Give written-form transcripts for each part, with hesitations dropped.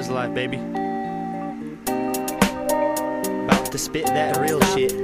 Res life, baby. About to spit that real shit.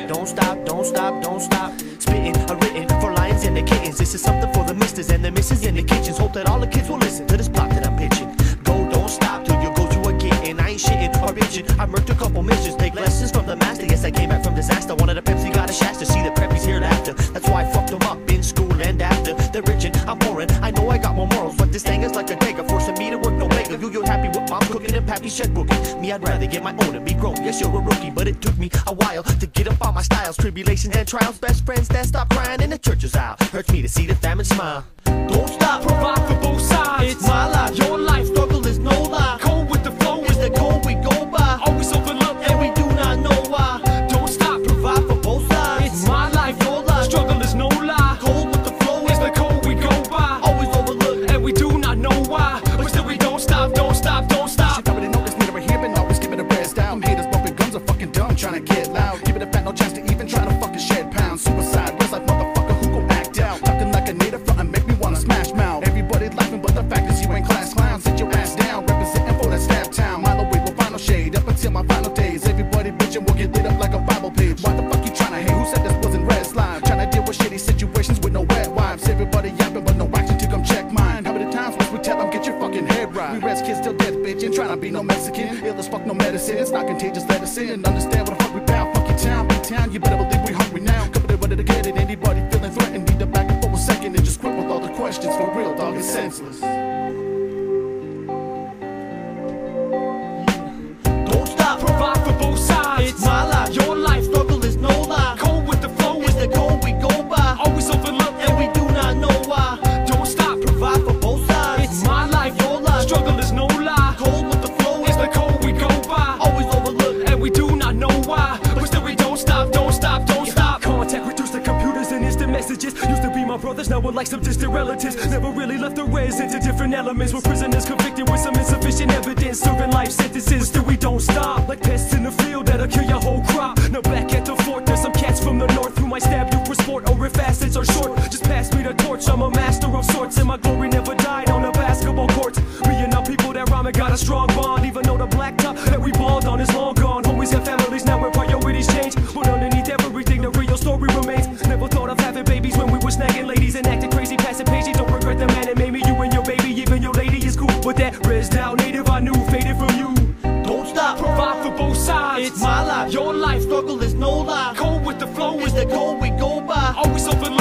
Don't stop, don't stop, don't stop. Spitting, written for lions and the kittens. This is something for the misters and the misses in the kitchens. Hope that all the kids will listen to this plot that I'm pitching. Go, don't stop till you go to a gig. And I ain't shitting or bitching. I murked a couple missions. Take lessons from the master. Yes, I came back from disaster. Wanted a Pepsi, got a Shasta. See the preppies here after. That's why I fucked them up in school and after. They're rich and I'm foreign. I know I got more morals, but this thing is like a dagger, forcing me to work no beggar. You're happy with mom cooking and pappy's checkbooking. Me, I'd rather get my own and be grown. Yes, you're a rookie, but it took me a while to get up on my styles. Tribulations and trials, best friends that stop crying in the church's aisle. Hurts me to see the famine smile. Don't stop, provide for both sides. It's my life, your life, struggle is no lie. Cold with the flow is the code we go by. Always overlooked and we do not know why. Don't stop, provide for both sides. It's my life, your life, struggle is no lie. Cold with the flow is the code we go by. Always overlooked and we do not know why. But still we don't stop, don't stop, don't stop. Shit, nobody noticed me over here, but always giving a rest down. Haters bumping guns are fucking dumb, trying to get loud. Give it a fat, no chance to even try to fucking shed pounds. Suicide, where's like motherfucker who gon' act out? Talking like a native front and make me wanna smash mouth. Everybody laughing, but the fact is you ain't class clown. Sit your ass down, representing for that staff town. Mile away with final shade, up until my final days. Everybody bitching will get lit up like a Bible page. Why the fuck you tryna hate? Who said this wasn't red slime? Tryna deal with shitty situations with no wet wives. Everybody yapping, but no action to come check mine. How many times must we tell them get your fucking head right? We rest kids till death, bitch, and tryna be no Mexican. Ill as fuck, no medicine. It's not contagious, let us in. Understand what the fuck we bound. Fuck your town, big town. You better believe we hungry now. Company ready to get it. Anybody feeling threatened, need to back up for a second and just quit with all the questions. For real, dog, it's senseless. Don't stop, provide for both sides. It's my life, your life, struggle is no lie. Cold with the flow is the code we go by. Always overlooked and we do not know why. Don't stop, provide for both sides. It's my life, your life, struggle is no lie. Cold with the flow is the code we go by. Always overlooked and we do not know why. But still we don't stop, don't stop, don't stop. Contact reduced to computers and instant messages. Used to be my brothers, now we're like some distant relatives. Never really left the res into different elements. We're prisoners convicted with some insufficient evidence, serving life sentences. Still we don't stop, like pests in the field that'll kill your whole crop. Now back at the fort, there's some cats from the north who might stab you for sport, or if assets are short, just pass me the torch. I'm a master of sorts, and my glory never died on the basketball court. Me and our people that rhyme got a strong bond, even though the blacktop that we bond on is long gone. Homies and families now where priorities change, but underneath everything the real story remains. Never thought of having babies when we were snagging ladies and acting crazy, passing pages. Don't regret the man that made me. You and your baby, even your lady is cool, but that res down native I knew faded from you. Don't stop, provide for both sides. It's my life, your life, struggle is no lie. Cold with the flow is the code we go by. Always overlooked